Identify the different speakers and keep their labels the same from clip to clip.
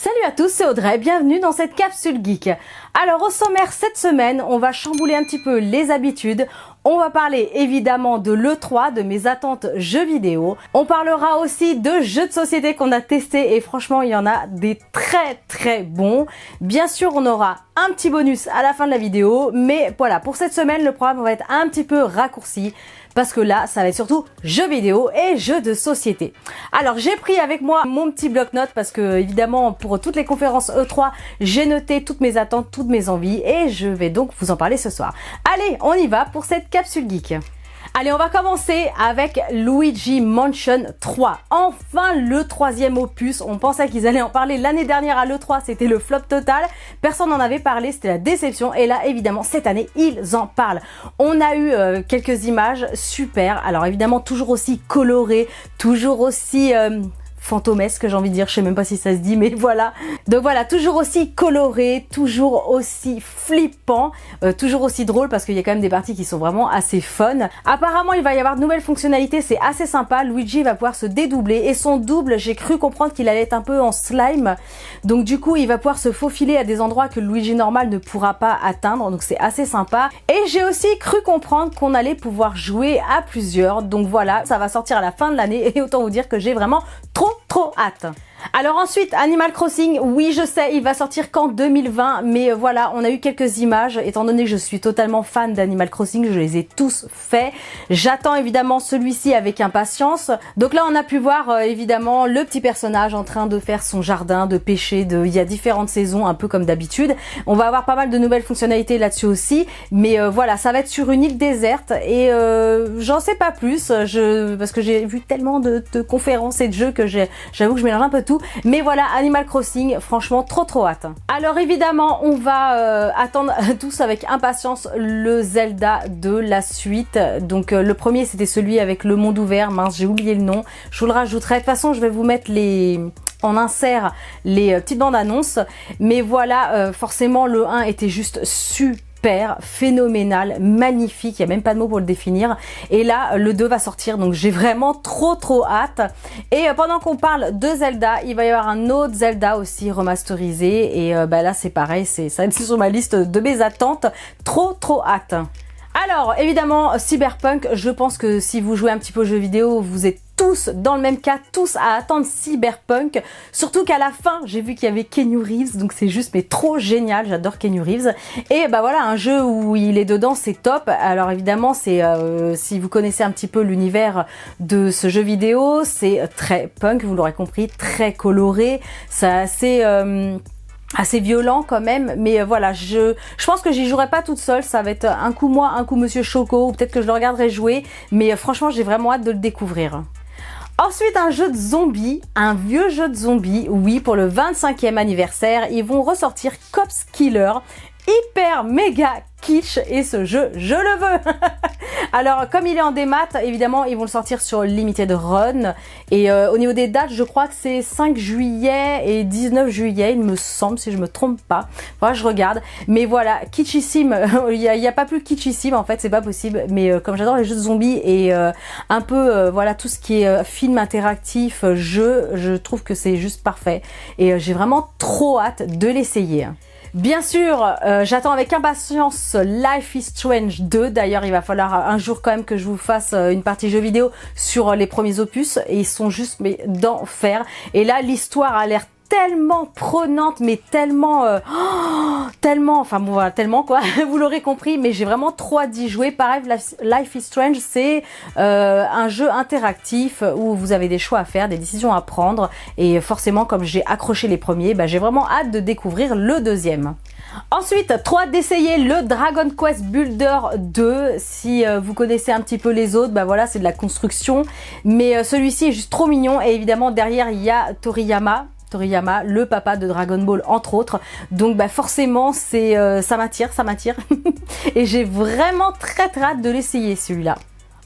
Speaker 1: Salut à tous, c'est Audrey, bienvenue dans cette capsule geek. Alors au sommaire cette semaine, on va chambouler un petit peu les habitudes. On va parler évidemment de l'E3, de mes attentes jeux vidéo. On parlera aussi de jeux de société qu'on a testés et franchement il y en a des très bons. Bien sûr on aura un petit bonus à la fin de la vidéo, mais voilà, pour cette semaine le programme va être un petit peu raccourci. Parce que là, ça va être surtout jeux vidéo et jeux de société. Alors, j'ai pris avec moi mon petit bloc-notes parce que, évidemment, pour toutes les conférences E3, j'ai noté toutes mes attentes, toutes mes envies et je vais donc vous en parler ce soir. Allez, on y va pour cette capsule geek. Allez, on va commencer avec Luigi Mansion 3. Enfin, le troisième opus. On pensait qu'ils allaient en parler l'année dernière à l'E3. C'était le flop total. Personne n'en avait parlé. C'était la déception. Et là, évidemment, cette année, ils en parlent. On a eu quelques images super. Alors, évidemment, toujours aussi colorées. Toujours aussi... fantomesque, j'ai envie de dire, je sais même pas si ça se dit, mais voilà. Donc voilà, toujours aussi coloré, toujours aussi flippant, toujours aussi drôle parce qu'il y a quand même des parties qui sont vraiment assez fun. Apparemment, il va y avoir de nouvelles fonctionnalités, c'est assez sympa. Luigi va pouvoir se dédoubler et son double, j'ai cru comprendre qu'il allait être un peu en slime. Donc du coup, il va pouvoir se faufiler à des endroits que le Luigi normal ne pourra pas atteindre. Donc c'est assez sympa. Et j'ai aussi cru comprendre qu'on allait pouvoir jouer à plusieurs. Donc voilà, ça va sortir à la fin de l'année et autant vous dire que j'ai vraiment trop hâte. Alors ensuite, Animal Crossing, oui je sais, il va sortir qu'en 2020, mais voilà, on a eu quelques images, étant donné que je suis totalement fan d'Animal Crossing, je les ai tous faits. J'attends évidemment celui-ci avec impatience. Donc là, on a pu voir évidemment le petit personnage en train de faire son jardin, de pêcher, il y a différentes saisons, un peu comme d'habitude. On va avoir pas mal de nouvelles fonctionnalités là-dessus aussi, mais voilà, ça va être sur une île déserte et j'en sais pas plus, parce que j'ai vu tellement de conférences et de jeux que j'avoue que je mélange un peu tout. Mais voilà, Animal Crossing, franchement trop hâte. Alors évidemment, on va attendre tous avec impatience le Zelda de la suite. Donc le premier, c'était celui avec le monde ouvert. Mince, j'ai oublié le nom. Je vous le rajouterai. De toute façon, je vais vous mettre en insert les petites bandes annonces. Mais voilà, forcément, le 1 était juste super phénoménal, magnifique, il n'y a même pas de mots pour le définir. Et là, le 2 va sortir, donc j'ai vraiment trop hâte. Et pendant qu'on parle de Zelda, il va y avoir un autre Zelda aussi remasterisé. Et là, c'est pareil, ça va être sur ma liste de mes attentes. Trop hâte. Alors, évidemment, Cyberpunk, je pense que si vous jouez un petit peu aux jeux vidéo, vous êtes tous dans le même cas, tous à attendre Cyberpunk. Surtout qu'à la fin, j'ai vu qu'il y avait Keanu Reeves, donc c'est juste mais trop génial, j'adore Keanu Reeves. Et voilà, un jeu où il est dedans, c'est top. Alors évidemment, c'est si vous connaissez un petit peu l'univers de ce jeu vidéo, c'est très punk, vous l'aurez compris, très coloré, c'est assez violent quand même, mais voilà, je pense que j'y jouerai pas toute seule, ça va être un coup moi, un coup Monsieur Choco, ou peut-être que je le regarderai jouer, mais franchement j'ai vraiment hâte de le découvrir. Ensuite, un jeu de zombies, un vieux jeu de zombies, oui, pour le 25e anniversaire, ils vont ressortir Cops Killer, hyper méga kitsch, et ce jeu, je le veux. Alors, comme il est en démat, évidemment, ils vont le sortir sur Limited Run, et au niveau des dates, je crois que c'est 5 juillet et 19 juillet, il me semble, si je me trompe pas. Voilà, je regarde, mais voilà, kitschissime, il y a pas plus kitschissime, en fait, c'est pas possible, mais comme j'adore les jeux de zombies, et un peu, voilà, tout ce qui est film interactif, jeu, je trouve que c'est juste parfait, et j'ai vraiment trop hâte de l'essayer. Bien sûr, j'attends avec impatience Life is Strange 2. D'ailleurs, il va falloir un jour quand même que je vous fasse une partie jeux vidéo sur les premiers opus. Et ils sont juste mais d'enfer. Et là, l'histoire a l'air tellement prenante, mais tellement, enfin bon voilà, tellement quoi, vous l'aurez compris, mais j'ai vraiment trop hâte d'y jouer. Pareil, Life is Strange, c'est un jeu interactif où vous avez des choix à faire, des décisions à prendre, et forcément, comme j'ai accroché les premiers, j'ai vraiment hâte de découvrir le deuxième. Ensuite, trop hâte d'essayer le Dragon Quest Builder 2. Si vous connaissez un petit peu les autres, voilà, c'est de la construction, mais celui-ci est juste trop mignon, et évidemment derrière il y a Toriyama, le papa de Dragon Ball entre autres, donc forcément ça m'attire et j'ai vraiment très hâte de l'essayer celui-là.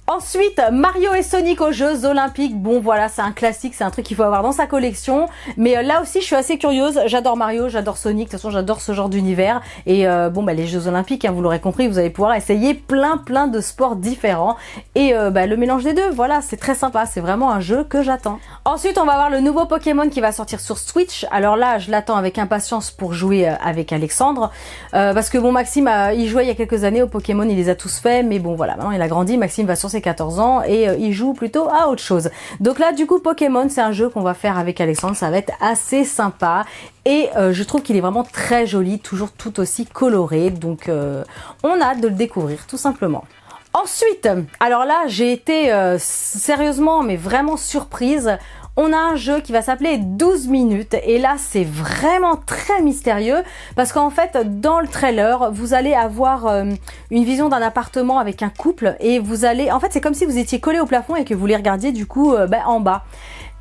Speaker 1: Ensuite, Mario et Sonic aux Jeux Olympiques. Bon voilà, c'est un classique, c'est un truc qu'il faut avoir dans sa collection. Mais là aussi, je suis assez curieuse. J'adore Mario, j'adore Sonic. De toute façon, j'adore ce genre d'univers. Et les Jeux Olympiques, hein, vous l'aurez compris, vous allez pouvoir essayer plein de sports différents. Et le mélange des deux, voilà, c'est très sympa. C'est vraiment un jeu que j'attends. Ensuite, on va avoir le nouveau Pokémon qui va sortir sur Switch. Alors là, je l'attends avec impatience pour jouer avec Alexandre. Parce que bon, Maxime, il jouait il y a quelques années au Pokémon, il les a tous faits. Mais bon, voilà, maintenant il a grandi. Maxime va sur ses 14 ans et il joue plutôt à autre chose. Donc là du coup Pokémon c'est un jeu qu'on va faire avec Alexandre, ça va être assez sympa et je trouve qu'il est vraiment très joli, toujours tout aussi coloré, donc on a hâte de le découvrir tout simplement. Ensuite, alors là j'ai été sérieusement mais vraiment surprise. On a un jeu qui va s'appeler 12 minutes et là c'est vraiment très mystérieux parce qu'en fait dans le trailer vous allez avoir une vision d'un appartement avec un couple et vous allez, en fait c'est comme si vous étiez collé au plafond et que vous les regardiez du coup en bas.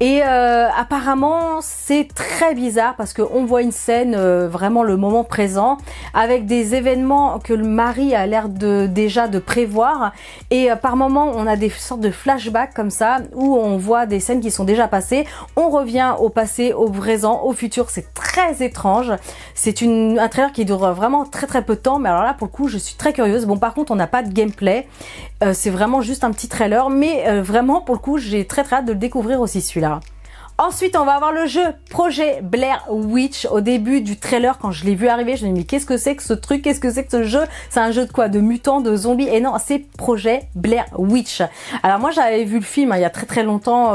Speaker 1: Et apparemment c'est très bizarre parce qu'on voit une scène, vraiment le moment présent, avec des événements que le mari a l'air déjà de prévoir. Et par moment on a des sortes de flashbacks comme ça, où on voit des scènes qui sont déjà passées. On revient au passé, au présent, au futur, c'est très étrange. C'est un trailer qui dure vraiment très peu de temps, mais alors là pour le coup je suis très curieuse. Bon par contre on n'a pas de gameplay, c'est vraiment juste un petit trailer, mais vraiment pour le coup j'ai très hâte de le découvrir aussi celui-là. Ensuite, on va avoir le jeu Projet Blair Witch. Au début du trailer, quand je l'ai vu arriver, je me suis dit mais qu'est-ce que c'est que ce truc? Qu'est-ce que c'est que ce jeu? C'est un jeu de quoi? De mutants, de zombies? Et non, c'est Projet Blair Witch. Alors moi, j'avais vu le film il y a très longtemps,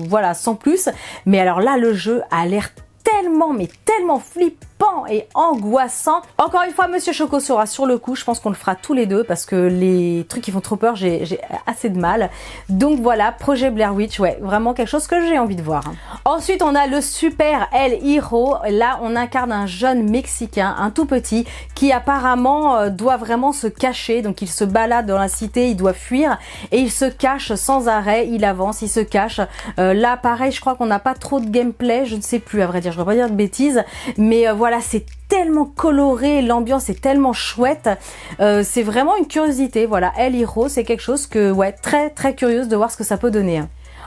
Speaker 1: voilà, sans plus. Mais alors là, le jeu a l'air tellement flippant et angoissant. Encore une fois, Monsieur Choco sera sur le coup. Je pense qu'on le fera tous les deux parce que les trucs qui font trop peur, j'ai assez de mal. Donc voilà, Projet Blair Witch, ouais, vraiment quelque chose que j'ai envie de voir. Ensuite, on a le Super El Hero. Là, on incarne un jeune Mexicain, un tout petit, qui apparemment doit vraiment se cacher. Donc il se balade dans la cité, il doit fuir et il se cache sans arrêt. Il avance, il se cache. Là, pareil, je crois qu'on n'a pas trop de gameplay. Je ne sais plus, à vrai dire, je ne vais pas dire de bêtises, mais voilà, c'est tellement coloré, l'ambiance est tellement chouette, c'est vraiment une curiosité. Voilà, El Hero, c'est quelque chose que, ouais, très curieuse de voir ce que ça peut donner.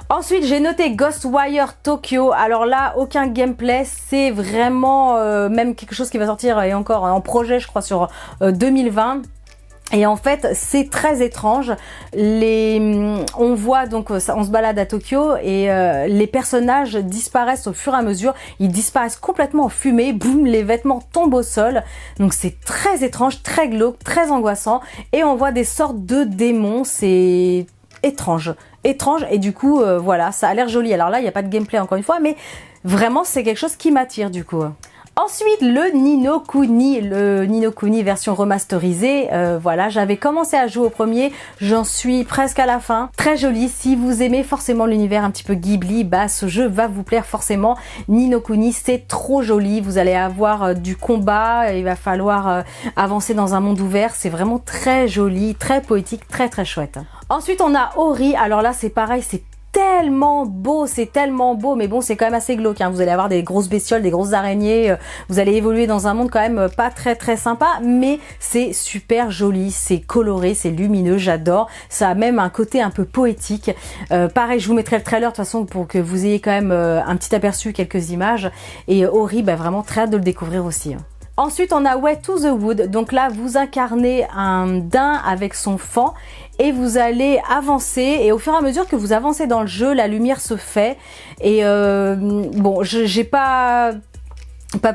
Speaker 1: Ensuite, j'ai noté Ghostwire Tokyo. Alors là, aucun gameplay, c'est vraiment même quelque chose qui va sortir et encore en projet, je crois, sur 2020. Et en fait, c'est très étrange. On voit donc, on se balade à Tokyo et les personnages disparaissent au fur et à mesure. Ils disparaissent complètement en fumée. Boum, les vêtements tombent au sol. Donc c'est très étrange, très glauque, très angoissant. Et on voit des sortes de démons. C'est étrange et du coup, voilà, ça a l'air joli. Alors là, il n'y a pas de gameplay encore une fois, mais vraiment, c'est quelque chose qui m'attire du coup. Ensuite, le Ni no Kuni version remasterisée. Voilà, j'avais commencé à jouer au premier, j'en suis presque à la fin. Très joli, si vous aimez forcément l'univers un petit peu Ghibli, bah ce jeu va vous plaire forcément. Ni no Kuni, c'est trop joli, vous allez avoir du combat, il va falloir avancer dans un monde ouvert, c'est vraiment très joli, très poétique, très chouette. Ensuite, on a Ori, alors là c'est pareil, c'est tellement beau, mais bon, c'est quand même assez glauque, hein. Vous allez avoir des grosses bestioles, des grosses araignées, vous allez évoluer dans un monde quand même pas très sympa, mais c'est super joli, c'est coloré, c'est lumineux, j'adore. Ça a même un côté un peu poétique. Pareil, je vous mettrai le trailer de toute façon pour que vous ayez quand même un petit aperçu, quelques images. Et Ori, bah, vraiment très hâte de le découvrir aussi. Ensuite, on a Way to the Wood. Donc là, vous incarnez un daim avec son faon et vous allez avancer. Et au fur et à mesure que vous avancez dans le jeu, la lumière se fait. Et bon, j'ai pas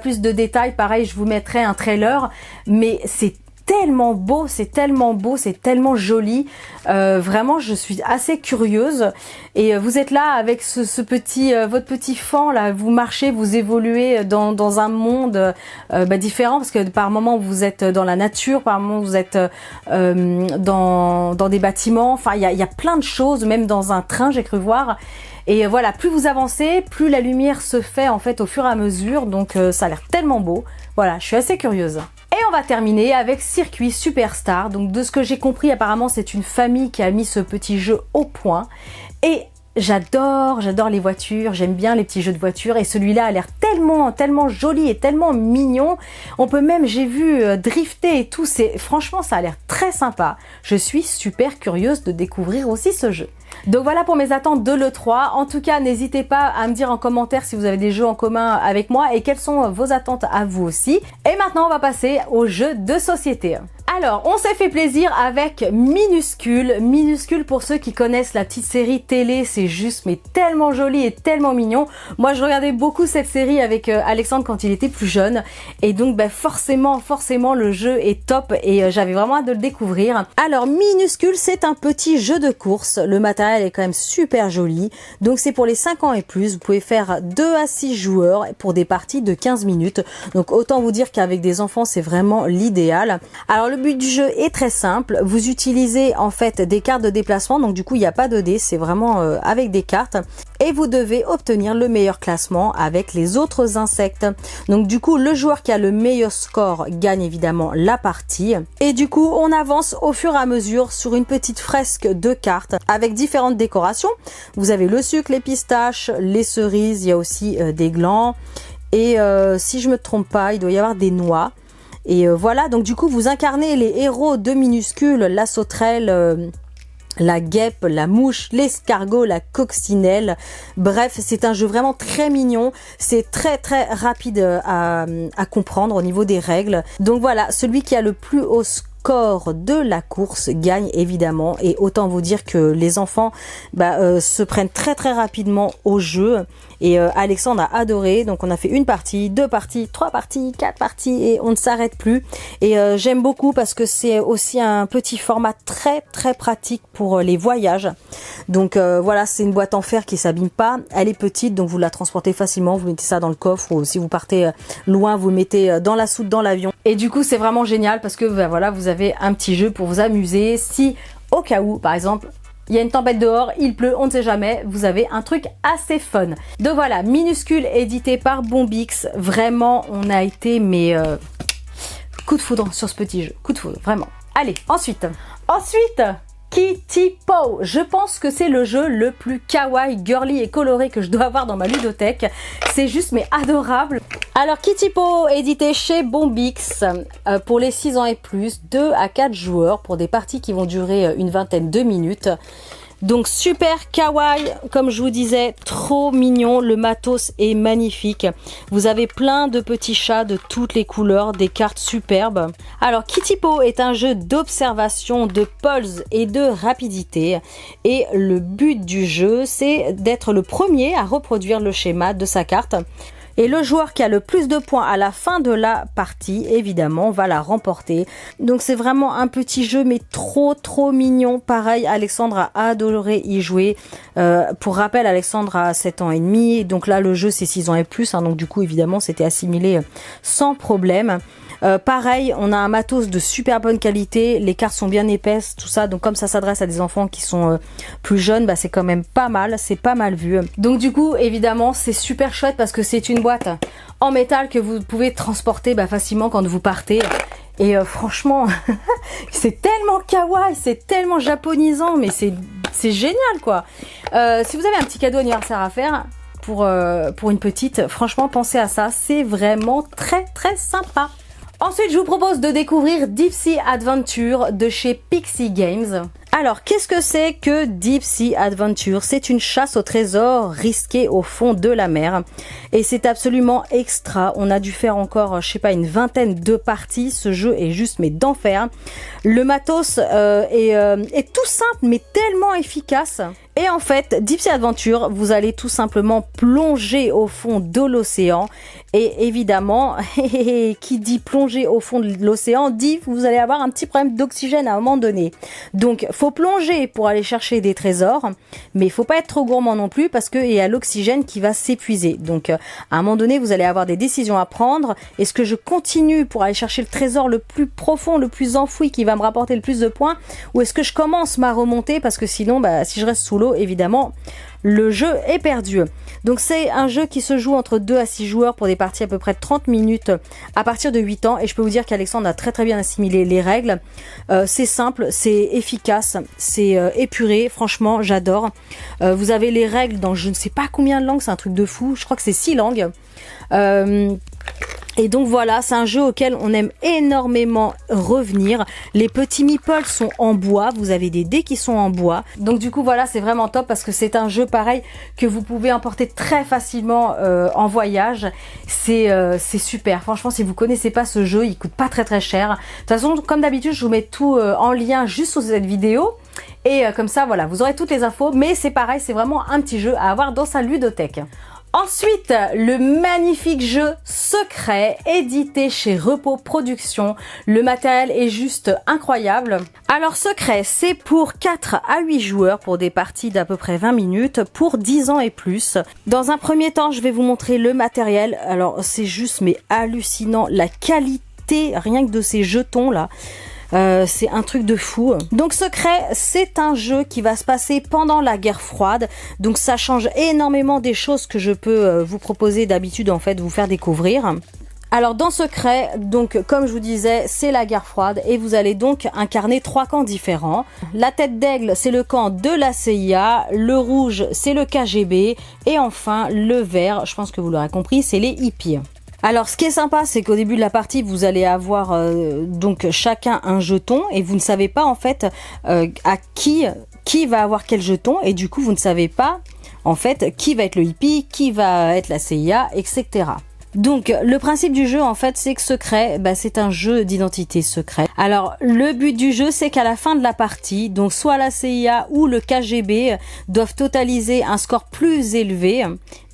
Speaker 1: plus de détails. Pareil, je vous mettrai un trailer. Mais c'est tellement beau, c'est tellement joli. Vraiment, je suis assez curieuse. Et vous êtes là avec votre petit faon là. Vous marchez, vous évoluez dans un monde différent parce que par moments vous êtes dans la nature, par moments vous êtes dans des bâtiments. Enfin, il y a plein de choses, même dans un train, j'ai cru voir. Et voilà, plus vous avancez, plus la lumière se fait en fait au fur et à mesure. Donc ça a l'air tellement beau. Voilà, je suis assez curieuse. Et on va terminer avec Circuit Superstar. Donc de ce que j'ai compris, apparemment c'est une famille qui a mis ce petit jeu au point. Et j'adore les voitures, j'aime bien les petits jeux de voitures et celui-là a l'air tellement joli et tellement mignon. On peut même, j'ai vu drifter et tout, franchement ça a l'air très sympa. Je suis super curieuse de découvrir aussi ce jeu. Donc voilà pour mes attentes de l'E3. En tout cas, n'hésitez pas à me dire en commentaire si vous avez des jeux en commun avec moi et quelles sont vos attentes à vous aussi. Et maintenant, on va passer aux jeux de société. Alors, on s'est fait plaisir avec Minuscule. Minuscule, pour ceux qui connaissent la petite série télé, c'est juste mais tellement joli et tellement mignon. Moi, je regardais beaucoup cette série avec Alexandre quand il était plus jeune. Et donc, forcément, le jeu est top et j'avais vraiment hâte de le découvrir. Alors, Minuscule, c'est un petit jeu de course. Le matériel est quand même super joli. Donc, c'est pour les 5 ans et plus. Vous pouvez faire 2 à 6 joueurs pour des parties de 15 minutes. Donc, autant vous dire qu'avec des enfants, c'est vraiment l'idéal. Alors, le but du jeu est très simple. Vous utilisez en fait des cartes de déplacement, donc du coup il n'y a pas de dés, c'est vraiment avec des cartes, et vous devez obtenir le meilleur classement avec les autres insectes. Donc du coup le joueur qui a le meilleur score gagne évidemment la partie, et du coup on avance au fur et à mesure sur une petite fresque de cartes avec différentes décorations. Vous avez le sucre, les pistaches, les cerises, il y a aussi des glands, et si je me trompe pas, il doit y avoir des noix. Et voilà, donc du coup vous incarnez les héros de Minuscule, la sauterelle, la guêpe, la mouche, l'escargot, la coccinelle. Bref, c'est un jeu vraiment très mignon. C'est très rapide à comprendre au niveau des règles. Donc voilà, celui qui a le plus haut score de la course gagne évidemment, et autant vous dire que les enfants se prennent très rapidement au jeu. Et Alexandre a adoré, donc on a fait 1 partie, 2 parties, 3 parties, 4 parties et on ne s'arrête plus. Et j'aime beaucoup parce que c'est aussi un petit format très pratique pour les voyages. Donc voilà, c'est une boîte en fer qui s'abîme pas, elle est petite donc vous la transportez facilement, vous mettez ça dans le coffre, ou si vous partez loin vous le mettez dans la soute dans l'avion. Et du coup c'est vraiment génial parce que voilà, vous avez un petit jeu pour vous amuser. Si au cas où par exemple il y a une tempête dehors, il pleut, on ne sait jamais, vous avez un truc assez fun. Donc voilà, Minuscule édité par Bombix. Vraiment, on a été coup de foudre sur ce petit jeu, coup de foudre, vraiment. Allez, ensuite, Kitty Paw. Je pense que c'est le jeu le plus kawaii, girly et coloré que je dois avoir dans ma ludothèque. C'est juste mais adorable. Alors Kitty Paw, édité chez Bombix, pour les 6 ans et plus, 2 à 4 joueurs pour des parties qui vont durer une vingtaine de minutes. Donc super kawaii, comme je vous disais, trop mignon, le matos est magnifique. Vous avez plein de petits chats de toutes les couleurs, des cartes superbes. Alors Kitty Paw est un jeu d'observation, de pulse et de rapidité. Et le but du jeu, c'est d'être le premier à reproduire le schéma de sa carte. Et le joueur qui a le plus de points à la fin de la partie, évidemment, va la remporter. Donc c'est vraiment un petit jeu, mais trop mignon. Pareil, Alexandre a adoré y jouer. Pour rappel, Alexandre a 7 ans et demi. Donc là, le jeu, c'est 6 ans et plus. Donc du coup, évidemment, c'était assimilé sans problème. Pareil, on a un matos de super bonne qualité, les cartes sont bien épaisses, tout ça, donc comme ça s'adresse à des enfants qui sont plus jeunes, c'est quand même pas mal, c'est pas mal vu. Donc du coup, évidemment, c'est super chouette parce que c'est une boîte en métal que vous pouvez transporter facilement quand vous partez. Et franchement, c'est tellement kawaii, c'est tellement japonisant, mais c'est génial quoi. Si vous avez un petit cadeau anniversaire à faire pour une petite, franchement, pensez à ça, c'est vraiment très sympa. Ensuite, je vous propose de découvrir Deep Sea Adventure de chez Pixie Games. Alors, qu'est-ce que c'est que Deep Sea Adventure? C'est une chasse au trésor risquée au fond de la mer. Et c'est absolument extra. On a dû faire encore, je sais pas, une vingtaine de parties. Ce jeu est juste, mais d'enfer. Le matos est tout simple, mais tellement efficace. Et en fait, Deep Sea Adventure, vous allez tout simplement plonger au fond de l'océan. Et évidemment, qui dit plonger au fond de l'océan, dit que vous allez avoir un petit problème d'oxygène à un moment donné. Donc, faut plonger pour aller chercher des trésors, mais il faut pas être trop gourmand non plus parce qu'il y a l'oxygène qui va s'épuiser. Donc, à un moment donné, vous allez avoir des décisions à prendre. Est-ce que je continue pour aller chercher le trésor le plus profond, le plus enfoui, qui va me rapporter le plus de points, ou est-ce que je commence ma remontée parce que sinon, si je reste sous l'eau, évidemment, le jeu est perdu. Donc c'est un jeu qui se joue entre 2 à 6 joueurs pour des parties à peu près de 30 minutes à partir de 8 ans. Et je peux vous dire qu'Alexandre a très bien assimilé les règles. C'est simple, c'est efficace, c'est épuré. Franchement, j'adore. Vous avez les règles dans je ne sais pas combien de langues, c'est un truc de fou. Je crois que c'est 6 langues. Et donc voilà, c'est un jeu auquel on aime énormément revenir. Les petits meeples sont en bois, vous avez des dés qui sont en bois. Donc du coup voilà, c'est vraiment top parce que c'est un jeu pareil que vous pouvez emporter très facilement en voyage. C'est super, franchement si vous connaissez pas ce jeu, il coûte pas très cher. De toute façon, comme d'habitude, je vous mets tout en lien juste sous cette vidéo. Et comme ça, voilà, vous aurez toutes les infos. Mais c'est pareil, c'est vraiment un petit jeu à avoir dans sa ludothèque. Ensuite, le magnifique jeu Secret, édité chez Repos Productions. Le matériel est juste incroyable. Alors Secret, c'est pour 4 à 8 joueurs pour des parties d'à peu près 20 minutes pour 10 ans et plus. Dans un premier temps, je vais vous montrer le matériel. Alors c'est juste mais hallucinant la qualité rien que de ces jetons là. C'est un truc de fou. Donc Secret, c'est un jeu qui va se passer pendant la guerre froide. Donc ça change énormément des choses que je peux vous proposer d'habitude en fait, vous faire découvrir. Alors dans Secret, donc comme je vous disais, c'est la guerre froide et vous allez donc incarner 3 camps différents. La tête d'aigle, c'est le camp de la CIA, le rouge, c'est le KGB et enfin le vert, je pense que vous l'aurez compris, c'est les hippies. Alors ce qui est sympa, c'est qu'au début de la partie, vous allez avoir donc chacun un jeton et vous ne savez pas en fait à qui va avoir quel jeton et du coup vous ne savez pas en fait qui va être le hippie, qui va être la CIA, etc. Donc le principe du jeu en fait c'est que Secret, c'est un jeu d'identité secrète. Alors le but du jeu c'est qu'à la fin de la partie, donc soit la CIA ou le KGB doivent totaliser un score plus élevé,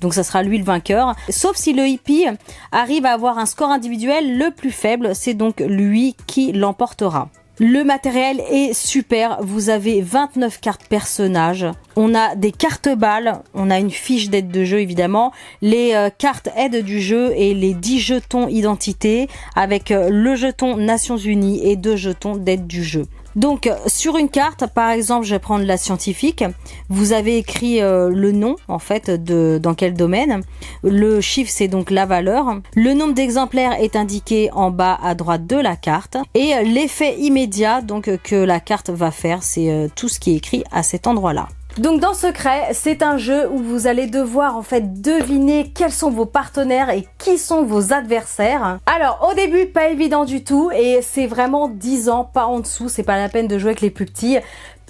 Speaker 1: donc ça sera lui le vainqueur, sauf si le hippie arrive à avoir un score individuel le plus faible, c'est donc lui qui l'emportera. Le matériel est super, vous avez 29 cartes personnages, on a des cartes balles, on a une fiche d'aide de jeu évidemment, les cartes aide du jeu et les 10 jetons identité avec le jeton Nations Unies et 2 jetons d'aide du jeu. Donc sur une carte, par exemple, je vais prendre la scientifique, vous avez écrit le nom en fait dans quel domaine, le chiffre c'est donc la valeur, le nombre d'exemplaires est indiqué en bas à droite de la carte et l'effet immédiat donc que la carte va faire, c'est tout ce qui est écrit à cet endroit-là. Donc dans Secret, c'est un jeu où vous allez devoir en fait deviner quels sont vos partenaires et qui sont vos adversaires. Alors au début pas évident du tout et c'est vraiment 10 ans, pas en dessous, c'est pas la peine de jouer avec les plus petits.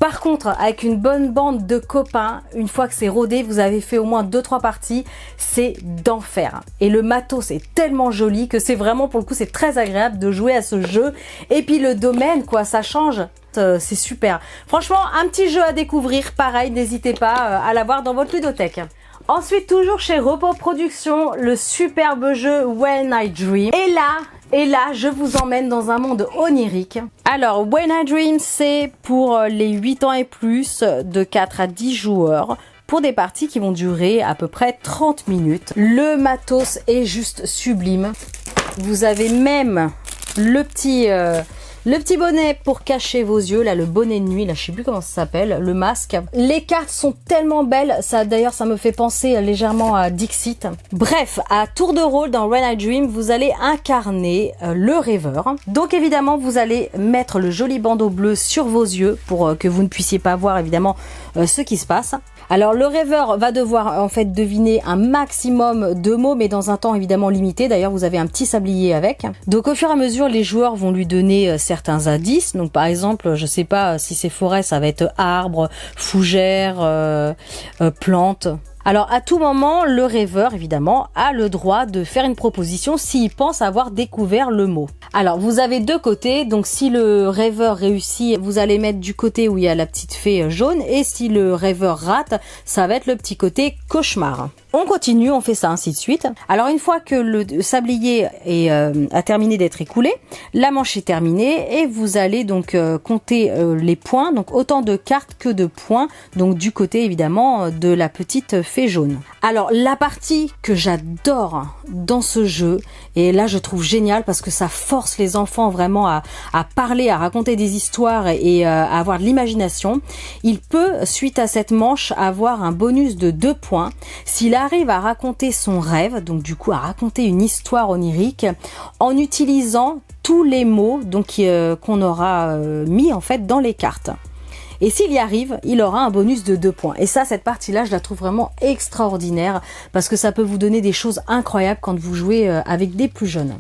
Speaker 1: Par contre, avec une bonne bande de copains, une fois que c'est rodé, vous avez fait au moins 2-3 parties, c'est d'enfer. Et le matos est tellement joli que c'est vraiment, pour le coup, c'est très agréable de jouer à ce jeu. Et puis le domaine, quoi, ça change. C'est super. Franchement, un petit jeu à découvrir, pareil, n'hésitez pas à l'avoir dans votre ludothèque. Ensuite, toujours chez Repos Productions, le superbe jeu When I Dream. Et là, je vous emmène dans un monde onirique. Alors, When I Dream, c'est pour les 8 ans et plus, de 4 à 10 joueurs, pour des parties qui vont durer à peu près 30 minutes. Le matos est juste sublime. Vous avez même le petit bonnet pour cacher vos yeux, là, le bonnet de nuit, là, je sais plus comment ça s'appelle, le masque. Les cartes sont tellement belles, ça d'ailleurs, ça me fait penser légèrement à Dixit. Bref, à tour de rôle dans When I Dream, vous allez incarner le rêveur. Donc évidemment, vous allez mettre le joli bandeau bleu sur vos yeux pour que vous ne puissiez pas voir évidemment ce qui se passe. Alors le rêveur va devoir en fait deviner un maximum de mots mais dans un temps évidemment limité. D'ailleurs vous avez un petit sablier avec. Donc au fur et à mesure les joueurs vont lui donner certains indices. Donc par exemple je sais pas si c'est forêt ça va être arbre, fougère, plante. Alors à tout moment, le rêveur, évidemment, a le droit de faire une proposition s'il pense avoir découvert le mot. Alors vous avez 2 côtés, donc si le rêveur réussit, vous allez mettre du côté où il y a la petite fée jaune, et si le rêveur rate, ça va être le petit côté cauchemar. On continue, on fait ça ainsi de suite. Alors une fois que le sablier a terminé d'être écoulé, la manche est terminée et vous allez donc compter les points, donc autant de cartes que de points, donc du côté évidemment de la petite fée jaune. Alors la partie que j'adore dans ce jeu, et là je trouve génial parce que ça force les enfants vraiment à parler, à raconter des histoires et à avoir de l'imagination, il peut suite à cette manche avoir un bonus de 2 points s'il arrive à raconter son rêve, donc du coup à raconter une histoire onirique en utilisant tous les mots donc qu'on aura mis en fait dans les cartes. Et s'il y arrive, il aura un bonus de 2 points. Et ça, cette partie-là, je la trouve vraiment extraordinaire parce que ça peut vous donner des choses incroyables quand vous jouez avec des plus jeunes.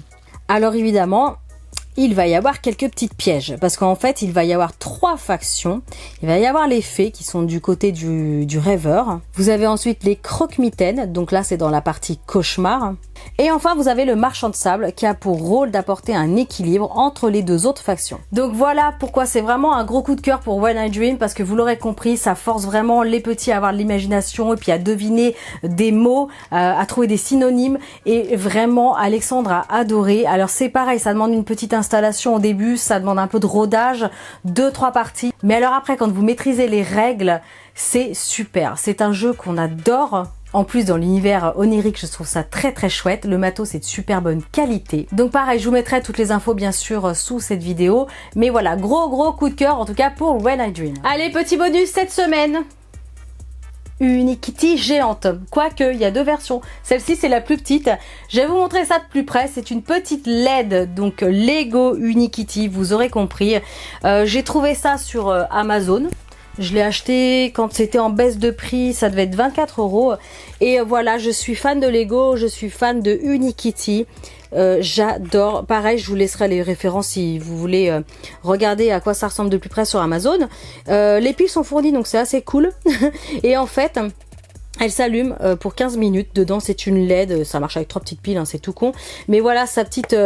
Speaker 1: Alors évidemment, il va y avoir quelques petites pièges parce qu'en fait, il va y avoir 3 factions. Il va y avoir les fées qui sont du côté du rêveur. Vous avez ensuite les croque-mitaines, donc là, c'est dans la partie cauchemar. Et enfin, vous avez le marchand de sable qui a pour rôle d'apporter un équilibre entre les 2 autres factions. Donc voilà pourquoi c'est vraiment un gros coup de cœur pour When I Dream, parce que vous l'aurez compris, ça force vraiment les petits à avoir de l'imagination et puis à deviner des mots, à trouver des synonymes. Et vraiment, Alexandre a adoré. Alors c'est pareil, ça demande une petite installation au début, ça demande un peu de rodage, 2-3 parties. Mais alors après, quand vous maîtrisez les règles, c'est super. C'est un jeu qu'on adore. En plus, dans l'univers onirique, je trouve ça très très chouette. Le matos est de super bonne qualité. Donc pareil, je vous mettrai toutes les infos bien sûr sous cette vidéo. Mais voilà, gros coup de cœur en tout cas pour When I Dream. Allez, petit bonus cette semaine. Unikitty géante. Quoique, il y a 2 versions. Celle-ci, c'est la plus petite. Je vais vous montrer ça de plus près. C'est une petite LED, donc Lego Unikitty, vous aurez compris. J'ai trouvé ça sur Amazon. Je l'ai acheté quand c'était en baisse de prix, ça devait être 24 €. Et voilà, je suis fan de Lego, je suis fan de Unikitty. J'adore. Pareil, je vous laisserai les références si vous voulez regarder à quoi ça ressemble de plus près sur Amazon. Les piles sont fournies, donc c'est assez cool. Et en fait, elle s'allume pour 15 minutes. Dedans, c'est une LED. Ça marche avec 3 petites piles, hein, c'est tout con. Mais voilà, sa petite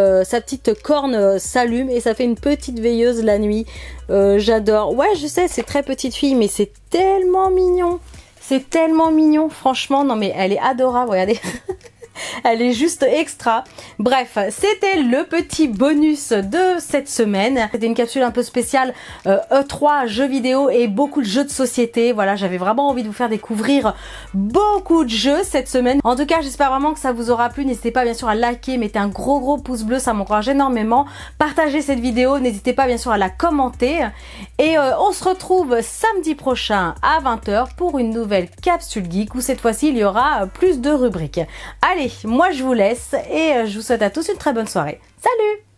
Speaker 1: corne s'allume et ça fait une petite veilleuse la nuit. J'adore. Ouais, je sais, c'est très petite fille, mais c'est tellement mignon. C'est tellement mignon. Franchement, non mais elle est adorable. Regardez. Elle est juste extra. Bref, c'était le petit bonus de cette semaine. C'était une capsule un peu spéciale E3, jeux vidéo et beaucoup de jeux de société. Voilà, j'avais vraiment envie de vous faire découvrir beaucoup de jeux cette semaine. En tout cas, j'espère vraiment que ça vous aura plu. N'hésitez pas bien sûr à liker, mettez un gros pouce bleu, ça m'encourage énormément. Partagez cette vidéo, n'hésitez pas bien sûr à la commenter. Et on se retrouve samedi prochain à 20 h pour une nouvelle capsule geek où cette fois-ci il y aura plus de rubriques. Allez, moi je vous laisse et je vous souhaite à tous une très bonne soirée. Salut!